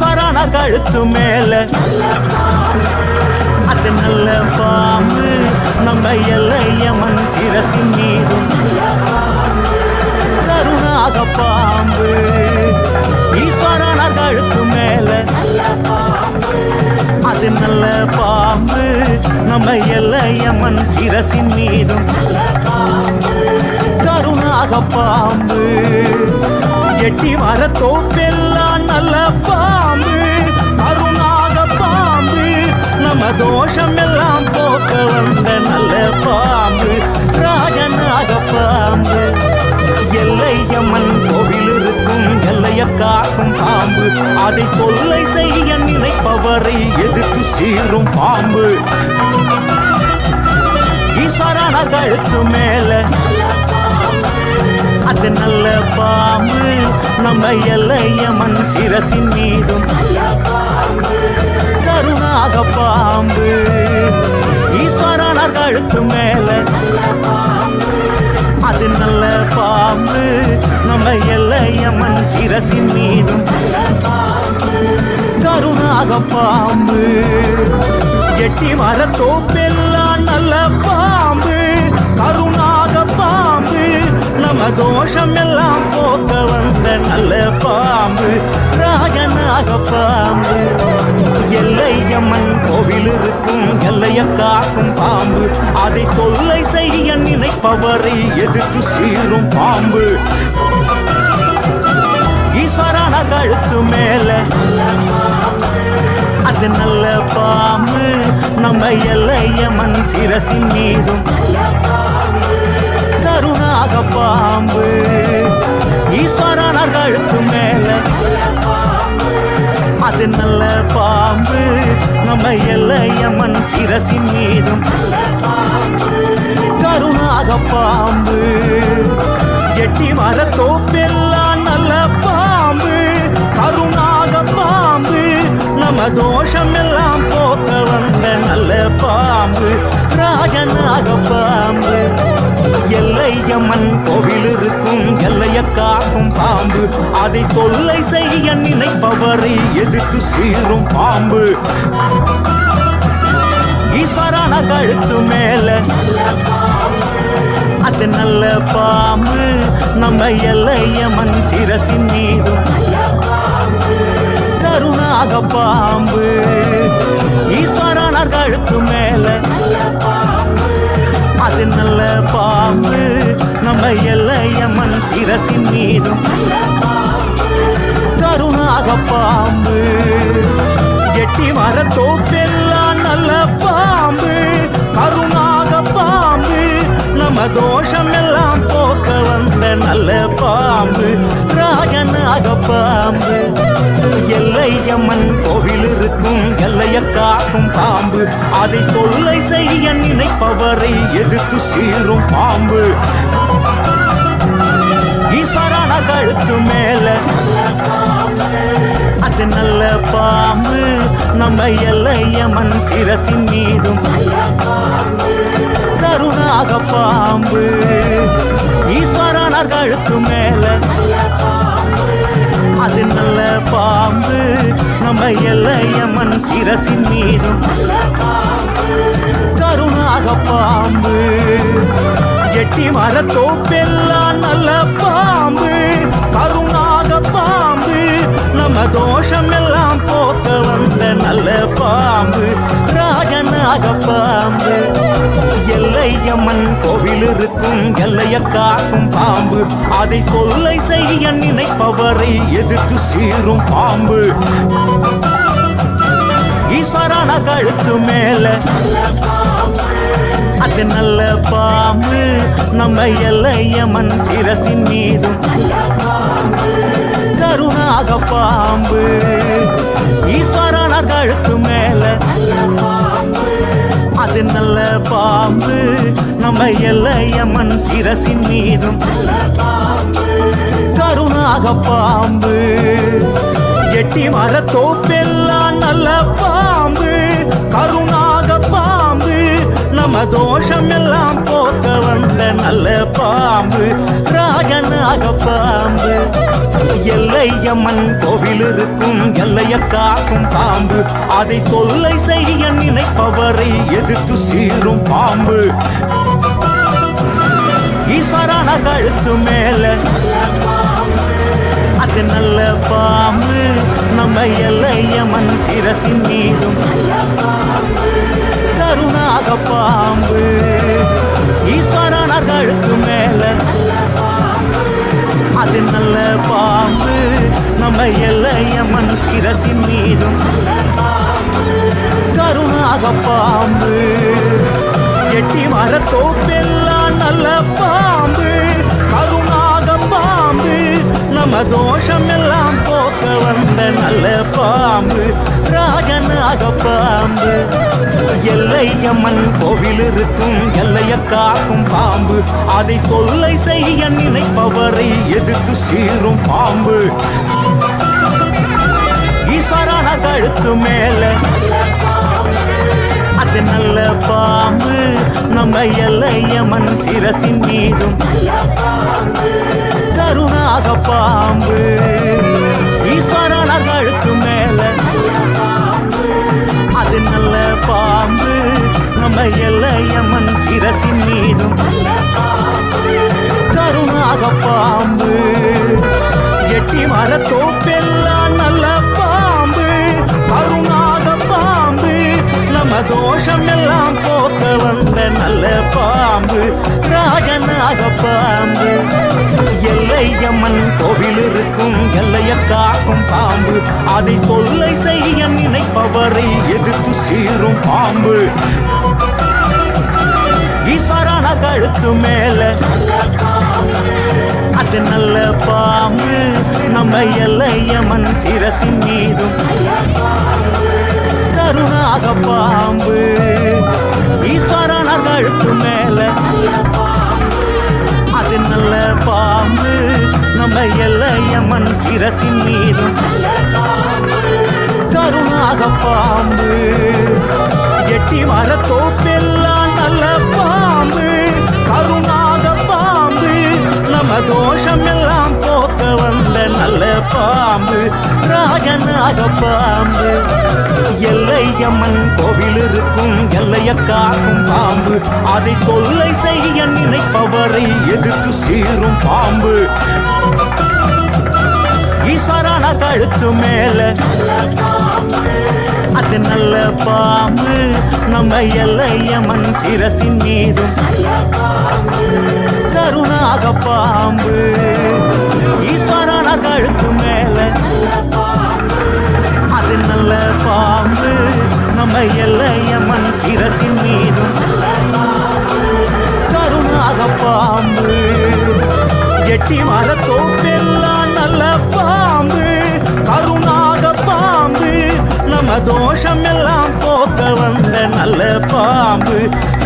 ஈஸ்வரன கழுத்து மேல அது நல்ல பாம்பு நம்ம எல்லையம்மன் சிரசின் மீதும் கருணாக பாம்பு ஈஸ்வரன கழுத்து மேல அது நல்ல பாம்பு நம்ம எல்லையம்மன் சிரசின் மீதும் கருணாக பாம்பு எட்டி வர தோப்பெல்லாம் நல்ல பாம்பு கருணாக பாம்பு நம்ம தோஷம் எல்லாம் போக்க வந்த நல்ல பாம்பு ராஜநாக பாம்பு எல்லையம்மன் கோவில் இருக்கும் எல்லைய காக்கும் பாம்பு அதை தொல்லை செய்ய நினைப்பவரை எதிர்த்து சீரும் பாம்பு ஈஸ்வரன கழுத்து மேல அது நல்ல பாம்பு நம்ம எல்லையம்மன் சிரசின் மீதும் கருணாக பாம்பு ஈஸ்வரன கழுத்து மேல அது நல்ல பாம்பு நம்ம எல்லையம்மன் சிரசின் மீதும் கருணாக பாம்பு எட்டி வர தோப்பெல்லாம் நல்ல பாம்பு கருணாக பாம்பு நம்ம தோஷம் எல்லாம் போக்க வந்த நல்ல பாம்பு ராஜநாக பாம்பு எல்லையம்மன் கோவில் இருக்கும் எல்லைய காக்கும் பாம்பு அதை தொல்லை செய்ய நினைப்பவரை எதிர்த்து சீரும் பாம்பு ஈஸ்வரன கழுத்து மேல அது நல்ல பாம்பு நம்ம எல்லையம்மன் சிரசின் மீதும் கருணாக பாம்பு ஈஸ்வரன கழுத்து மேல அது நல்ல பாம்பு நம்ம எல்லையம்மன் சிரசின் மீதும் கருணாக பாம்பு எட்டி வர தோப்பெல்லாம் நல்ல பாம்பு கருணாக பாம்பு நம்ம தோஷம் எல்லாம் போக்க வந்த நல்ல பாம்பு ராஜநாக பாம்பு எல்லையம்மன் கோவில் இருக்கும் எல்லைய காக்கும் பாம்பு அதை தொல்லை செய்ய நினைப்பவரை எதிர்த்து சீரும் பாம்பு ஈஸ்வரன கழுத்து மேல அது நல்ல பாம்பு நம்ம எல்லையம்மன் சிரசின் மீதும் கருணாக பாம்பு ஈஸ்வரன கழுத்து மேல அது நல்ல பாம்பு நம்ம எல்லையம்மன் சிரசின் மீதும் கருணாக பாம்பு எட்டி வர தோப்பெல்லாம் நல்ல பாம்பு கருணாக பாம்பு நம்ம தோஷம் எல்லாம் போக்க வந்த நல்ல பாம்பு ராஜநாக பாம்பு எல்லையம்மன் கோவில் இருக்கும் எல்லைய காக்கும் பாம்பு அதை தொல்லை செய்ய நினைப்பவரை எதிர்த்து சீரும் பாம்பு ஈஸ்வரன கழுத்து மேல அது நல்ல பாம்பு நம்ம எல்லையம்மன் சிரசின் மீதும் கருணாக பாம்பு ஈஸ்வரன கழுத்து மேல அது நல்ல பாம்பு நம்ம எல்லையம்மன் சிரசின் மீதும் கருணாக பாம்பு எட்டி வர தோப்பெல்லாம் நல்ல பாம்பு கருணாக பாம்பு நம்ம தோஷம் எல்லாம் போக்க வந்த நல்ல பாம்பு ராஜநாக பாம்பு எல்லையம்மன் கோவில் இருக்கும் எல்லைய காக்கும் பாம்பு அதை தொல்லை செய்ய நினைப்பவரை எதிர்த்து சீரும் பாம்பு ஈஸ்வரன கழுத்து மேல அது நல்ல பாம்பு நம்ம எல்லையம்மன் சிரசின் மீதும் கருணாக பாம்பு ஈஸ்வரன கழுத்து மேல அது நல்ல பாம்பு நம்ம எல்லையம்மன் சிரசின் மீதும் கருணாக பாம்பு எட்டி வர தோப்பெல்லாம் நல்ல பாம்பு கருணாக பாம்பு நம்ம தோஷம் எல்லாம் போக்க வந்த நல்ல பாம்பு ராஜநாக பாம்பு எல்லையம்மன் கோவில் இருக்கும் எல்லைய காக்கும் பாம்பு, அதை தொல்லை செய்ய நினைப்பவரை எதிர்த்து சீரும் பாம்பு. ஈஸ்வரன கழுத்து மேல அது நல்ல பாம்பு, நம்ம எல்லையம்மன் சிரசின் மீதும் கருணாக பாம்பு. ஈஸ்வரன கழுத்து மேல அது நல்ல பாம்பு, நம்ம எல்லையம்மன் சிரசின் மீதும் கருணாக பாம்பு. எட்டி மரத்தோப்பெல்லாம் நல்ல பாம்பு, கருணாக பாம்பு, நம்ம தோஷம் எல்லாம் போக்க வந்த நல்ல பாம்பு, ராஜனாக பாம்பு. எல்லையம்மன் கோவில் இருக்கும் எல்லைய காக்கும் பாம்பு, அதை தொல்லை செய்ய நினைப்பவரை எதிர்த்து சீரும் பாம்பு. ஈஸ்வரன கழுத்து மேல அது நல்ல பாம்பு, நம்ம எல்லையம்மன் சிரசின் மீதும் கருணாக பாம்பு. ஈஸ்வரன கழுத்து மேல அது நல்ல பாம்பு, நம்ம எல்லையம்மன் சிரசின் மீதும் கருணாக பாம்பு. எட்டி மரத்தோப்பெல்லாம் நல்ல பாம்பு, கருணாக பாம்பு, நம்ம தோஷம் எல்லாம் போக்க வந்த நல்ல பாம்பு, ராஜனாக பாம்பு. எல்லையம்மன் கோவில் இருக்கும் எல்லைய காக்கும் பாம்பு, அதை தொல்லை செய்ய நினைப்பவரை எதிர்த்து சீரும் பாம்பு. ஈஸ்வரன கழுத்து மேல அது நல்ல பாம்பு, நம்ம எல்லையம்மன் சிரசின் மீதும் கருணாக பாம்பு. ஈஸ்வரன கழுத்து மேல அது நல்ல பாம்பு, நம்ம எல்லையம்மன் சிரசின் மீதும் கருணாக பாம்பு. எட்டி மரத்தோப்பெல்லாம் நல்ல பாம்பு, கருணாக பாம்பு, நம்ம தோஷம் எல்லாம் போக்க வந்த நல்ல பாம்பு, ராஜனாக பாம்பு. எல்லையம்மன் கோவில் இருக்கும் எல்லைய காக்கும் பாம்பு, அதை தொல்லை செய்ய நினைப்பவரை எதிர்த்து சீரும் பாம்பு. ஈஸ்வரன கழுத்து மேல அது நல்ல பாம்பு, நம்ம எல்லையம்மன் சிரசின் மீதும் கருணாக பாம்பு. ஈஸ்வரன கழுத்து மேல அது நல்ல பாம்பு, நம்ம எல்லையம்மன் சிரசின் மீதும் கருணாக பாம்பு. எட்டி மரத்தோப்பெல்லாம் நல்ல பாம்பு, கருணாக பாம்பு, நம்ம தோஷம் எல்லாம் போக்க வந்த நல்ல பாம்பு,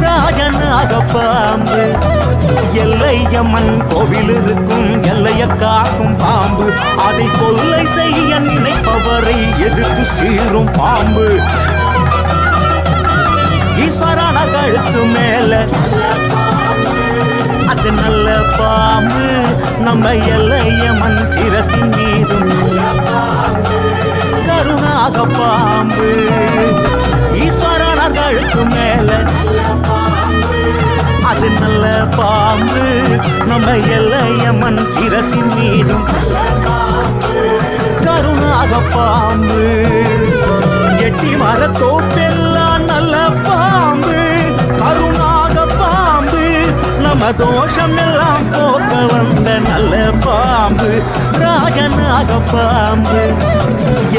ராஜனாக பாம்பு. எல்லையம்மன் கோவில் இருக்கும் எல்லைய காக்கும் பாம்பு, அதை தொல்லை செய்ய நினைப்பவரை எதிர்த்து சீரும் பாம்பு. ஈஸ்வரன கழுத்து மேல அது நல்ல பாம்பு, நம்ம எல்லையம்மன் சிரசின் மீதும் கருணாக பாம்பு. ஈஸ்வரன கழுத்து மேல அது நல்ல பாம்பு, நம்ம எல்லையம்மன் சிரசின் மீதும் கருணாக பாம்பு. எட்டி மரத்தோப்பெல்லாம் நல்ல பாம்பு, கருணாக பாம்பு, நம்ம தோஷம் எல்லாம் போக்க வந்த நல்ல பாம்பு, ராஜனாக பாம்பு.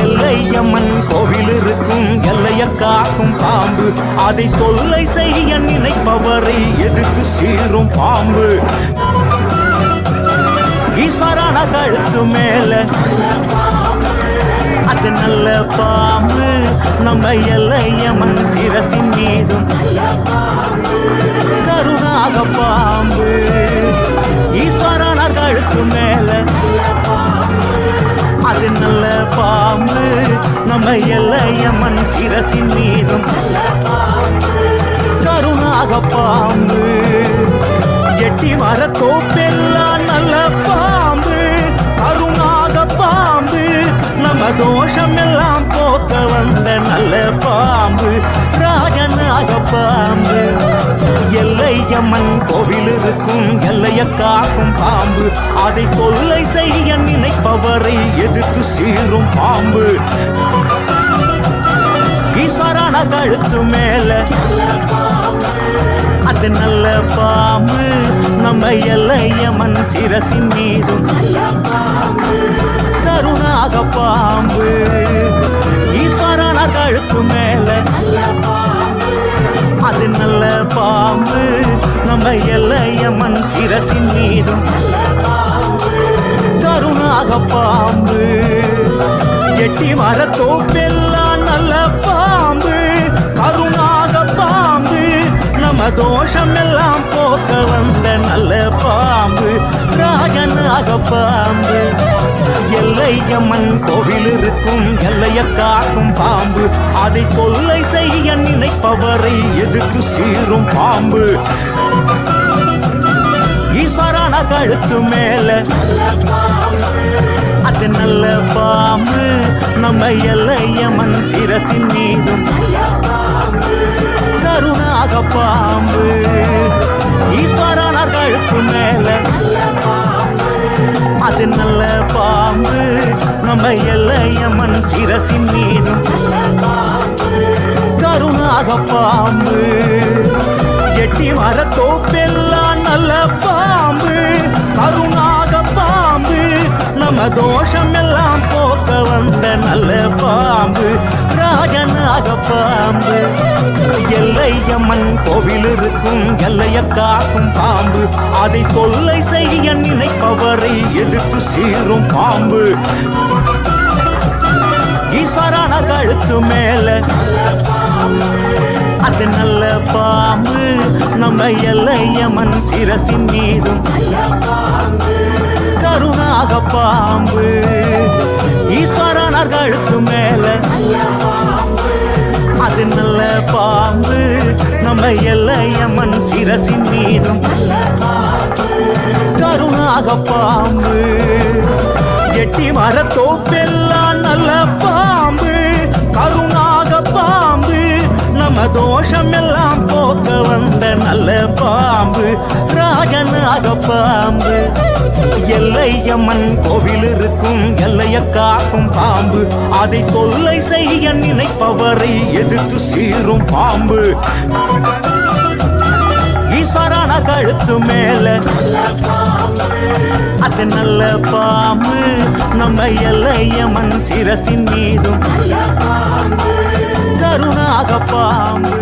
எல்லையம்மன் கோவில் இருக்கும் எல்லைய காக்கும் பாம்பு, அதை தொல்லை செய்ய நினைப்பவரை எதிர்த்து சீரும் பாம்பு. ஈஸ்வரன கழுத்து மேல அது நல்ல பாம்பு, நம்ம எல்லையம்மன் சிரசின் மீதும் கருணாக பாம்பு. ஈஸ்வரன கழுத்து மேல அது நல்ல பாம்பு, நம்ம எல்லையம்மன் சிரசின் மீதும் கருணாக பாம்பு. எட்டி மரத்தோப்பெல்லாம் நல்ல பாம்பு, கருணாக நம்ம தோஷம் எல்லாம் போக்க வந்த நல்ல பாம்பு ராஜநாக பாம்பு. எல்லையம்மன் கோவில் இருக்கும் எல்லைய காக்கும் பாம்பு, அதை தொல்லை செய்ய நினைப்பவரை எதிர்த்து சீரும் பாம்பு. ஈஸ்வரன கழுத்து மேல அது நல்ல பாம்பு, நம்ம எல்லையம்மன் சிரசின் மீதும் கருணாக பாம்பு. ஈஸ்வரன கழுத்து மேல அது நல்ல பாம்பு, நம்ம எல்லையம்மன் சிரசின் மீதும் கருணாக பாம்பு. எட்டி மரத்தோப்பெல்லாம் நல்ல பாம்பு கருணாக பாம்பு, நம்ம தோஷம் எல்லாம் போக்க வந்த நல்ல பாம்பு ராஜநாக பாம்பு. எல்லையம்மன் கோவில் இருக்கும் எல்லைய காக்கும் பாம்பு, அதை தொல்லை செய்ய நினைப்பவரை எதிர்த்து சீரும் பாம்பு. ஈஸ்வரன கழுத்து மேல அது நல்ல பாம்பு, நம்ம எல்லையம்மன் சிரசின் மீதும் கருணாக பாம்பு. ஈஸ்வரன கழுத்து மேல அது நல்ல பாம்பு, நம்ம எல்லையம்மன் சிரசின் மீதும் கருணாக பாம்பு. எட்டி மரத்தோப்பெல்லாம் நல்ல பாம்பு கருணாக பாம்பு, நம்ம தோஷம் எல்லாம் போக்க வந்த நல்ல பாம்பு ராஜநாக பாம்பு. எல்லையம்மன் கோவில் இருக்கும் எல்லைய காக்கும் பாம்பு, அதை தொல்லை செய்ய நினைப்பவரை எதிர்த்து சீரும் பாம்பு. ஈஸ்வரன கழுத்து மேல அது நல்ல பாம்பு, நம்ம எல்லையம்மன் சிரசின் மீதும் கருணாக பாம்பு. ஈஸ்வரன கழுத்து மேல அது நல்ல பாம்பு, நம்ம எல்லையம்மன் சிரசின் மீதும் கருணாக பாம்பு. எட்டி மரத்தோப்பெல்லாம் நல்ல பாம்பு கருணாக பாம்பு, நம்ம தோஷம் எல்லாம் போக்க வந்த நல்ல பாம்பு ராஜநாக பாம்பு. எல்லையம்மன் கோவில் இருக்கும் எல்லைய காக்கும் பாம்பு, அதை தொல்லை செய்ய நினைப்பவரை எதிர்த்து சீரும் பாம்பு. ஈஸ்வரன கழுத்து மேல அது நல்ல பாம்பு, நம்ம எல்லையம்மன் சிரசின் மீதும் கருணாக பாம்பு.